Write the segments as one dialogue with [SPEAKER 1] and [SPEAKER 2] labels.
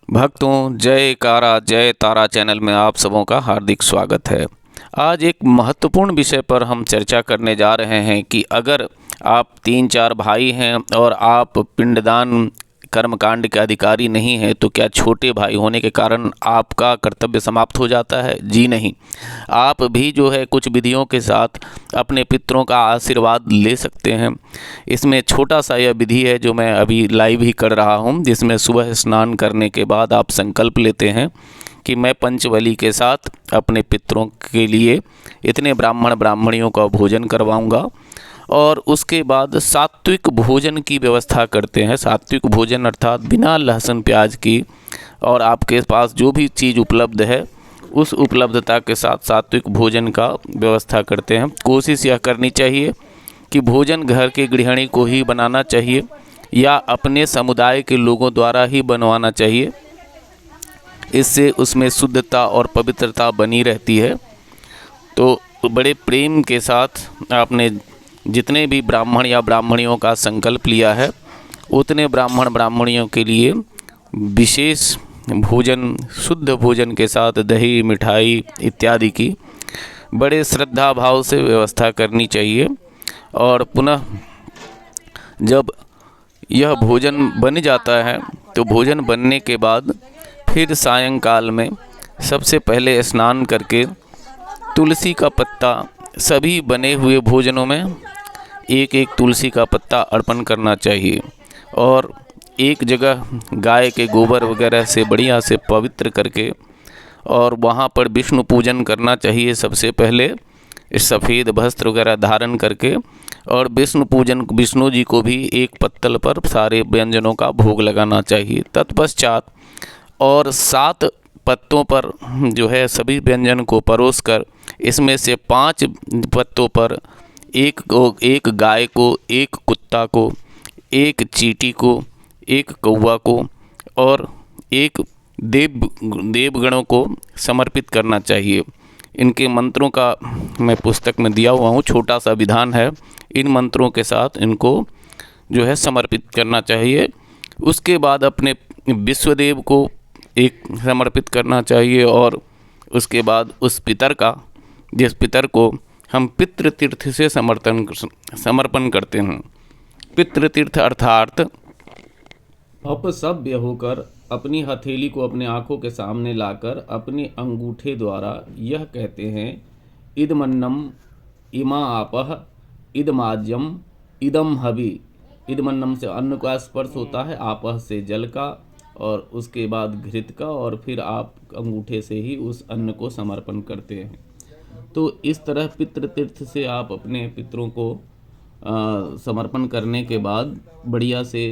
[SPEAKER 1] भक्तों, जयकारा जय तारा चैनल में आप सबों का हार्दिक स्वागत है। आज एक महत्वपूर्ण विषय पर हम चर्चा करने जा रहे हैं कि अगर आप 3-4 भाई हैं और आप पिंडदान कर्मकांड के अधिकारी नहीं हैं तो क्या छोटे भाई होने के कारण आपका कर्तव्य समाप्त हो जाता है? जी नहीं। आप भी जो है कुछ विधियों के साथ अपने पितरों का आशीर्वाद ले सकते हैं। इसमें छोटा सा यह विधि है जो मैं अभी लाइव ही कर रहा हूँ, जिसमें सुबह स्नान करने के बाद आप संकल्प लेते हैं कि मैं पंचबली के साथ अपने पितरों के लिए इतने ब्राह्मण ब्राह्मणियों का भोजन करवाऊंगा और उसके बाद सात्विक भोजन की व्यवस्था करते हैं। सात्विक भोजन अर्थात बिना लहसुन प्याज की, और आपके पास जो भी चीज़ उपलब्ध है उस उपलब्धता के साथ सात्विक भोजन का व्यवस्था करते हैं। कोशिश यह करनी चाहिए कि भोजन घर के गृहिणी को ही बनाना चाहिए या अपने समुदाय के लोगों द्वारा ही बनवाना चाहिए। इससे उसमें शुद्धता और पवित्रता बनी रहती है। तो बड़े प्रेम के साथ आपने जितने भी ब्राह्मण या ब्राह्मणियों का संकल्प लिया है उतने ब्राह्मण ब्राह्मणियों के लिए विशेष भोजन, शुद्ध भोजन के साथ दही मिठाई इत्यादि की बड़े श्रद्धा भाव से व्यवस्था करनी चाहिए। और पुनः जब यह भोजन बन जाता है तो भोजन बनने के बाद फिर सायंकाल में सबसे पहले स्नान करके तुलसी का पत्ता, सभी बने हुए भोजनों में एक एक तुलसी का पत्ता अर्पण करना चाहिए और एक जगह गाय के गोबर वगैरह से बढ़िया से पवित्र करके और वहाँ पर विष्णु पूजन करना चाहिए। सबसे पहले सफ़ेद वस्त्र वगैरह धारण करके और विष्णु पूजन, विष्णु जी को भी एक पत्तल पर सारे व्यंजनों का भोग लगाना चाहिए। तत्पश्चात और 7 पत्तों पर जो है सभी व्यंजन को परोस कर इसमें से 5 पत्तों पर एक गाय को, एक कुत्ता को, एक चींटी को, एक कौवा को और एक देवगणों को समर्पित करना चाहिए। इनके मंत्रों का मैं पुस्तक में दिया हुआ हूँ, छोटा सा विधान है। इन मंत्रों के साथ इनको जो है समर्पित करना चाहिए। उसके बाद अपने विश्वदेव को एक समर्पित करना चाहिए और उसके बाद उस पितर का, जिस पितर को हम पितृतीर्थ से समर्पण करते हैं। पितृतीर्थ अर्थात अपसभ्य होकर अपनी हथेली को अपने आँखों के सामने लाकर अपने अंगूठे द्वारा यह कहते हैं, इदमन्नम इमा आपह इदमाज्यम इदम हवि। इदमन्नम से अन्न का स्पर्श होता है, आपह से जल का और उसके बाद घृत का, और फिर आप अंगूठे से ही उस अन्न को समर्पण करते हैं। तो इस तरह पितृतीर्थ से आप अपने पितरों को समर्पण करने के बाद बढ़िया से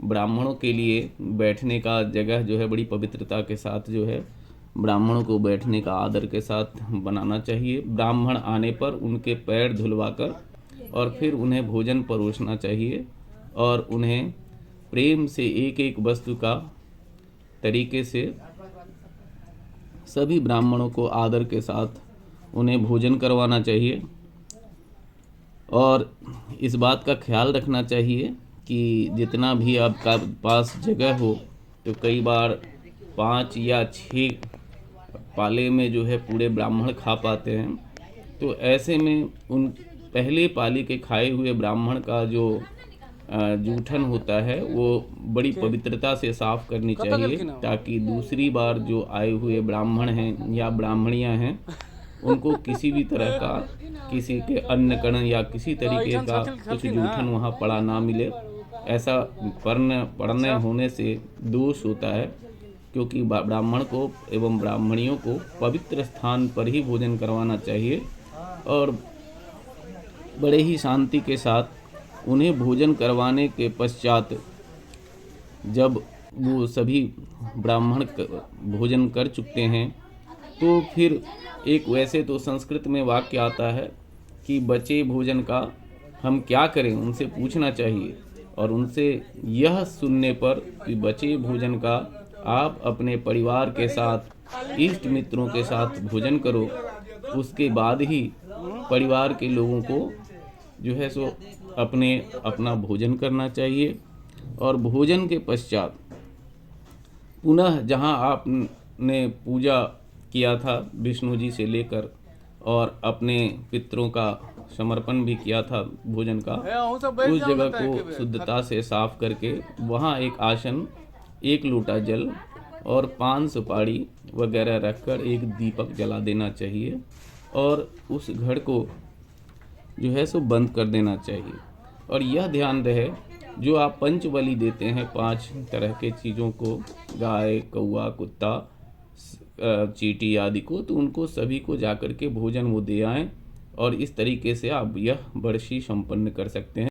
[SPEAKER 1] ब्राह्मणों के लिए बैठने का जगह जो है बड़ी पवित्रता के साथ जो है ब्राह्मणों को बैठने का आदर के साथ बनाना चाहिए। ब्राह्मण आने पर उनके पैर धुलवाकर और फिर उन्हें भोजन परोसना चाहिए और उन्हें प्रेम से एक एक वस्तु का तरीके से सभी ब्राह्मणों को आदर के साथ उन्हें भोजन करवाना चाहिए। और इस बात का ख्याल रखना चाहिए कि जितना भी आपका पास जगह हो तो कई बार 5 या 6 पाले में जो है पूरे ब्राह्मण खा पाते हैं। तो ऐसे में उन पहले पाली के खाए हुए ब्राह्मण का जो जूठन होता है वो बड़ी पवित्रता से साफ़ करनी चाहिए, ताकि दूसरी बार जो आए हुए ब्राह्मण हैं या ब्राह्मणियां हैं उनको किसी भी तरह का, किसी के अन्न कण या किसी तरीके का कुछ जूठन वहाँ पड़ा ना मिले। ऐसा पड़ने होने से दोष होता है, क्योंकि ब्राह्मण को एवं ब्राह्मणियों को पवित्र स्थान पर ही भोजन करवाना चाहिए और बड़े ही शांति के साथ उन्हें भोजन करवाने के पश्चात जब वो सभी ब्राह्मण भोजन कर चुके हैं तो फिर एक, वैसे तो संस्कृत में वाक्य आता है कि बचे भोजन का हम क्या करें, उनसे पूछना चाहिए और उनसे यह सुनने पर कि बचे भोजन का आप अपने परिवार के साथ, इष्ट मित्रों के साथ भोजन करो। उसके बाद ही परिवार के लोगों को जो है सो अपना भोजन करना चाहिए। और भोजन के पश्चात पुनः जहाँ आपने पूजा किया था विष्णु जी से लेकर और अपने पितरों का समर्पण भी किया था भोजन का, उस जगह को शुद्धता से साफ करके वहाँ एक आसन, एक लोटा जल और 5 सुपारी वगैरह रखकर एक दीपक जला देना चाहिए और उस घर को जो है सो बंद कर देना चाहिए। और यह ध्यान रहे, जो आप पंचबलि देते हैं 5 तरह के चीज़ों को, गाय, कौआ, कुत्ता, चींटी आदि को, तो उनको सभी को जाकर के भोजन वो दे आएँ और इस तरीके से आप यह बरसी संपन्न कर सकते हैं।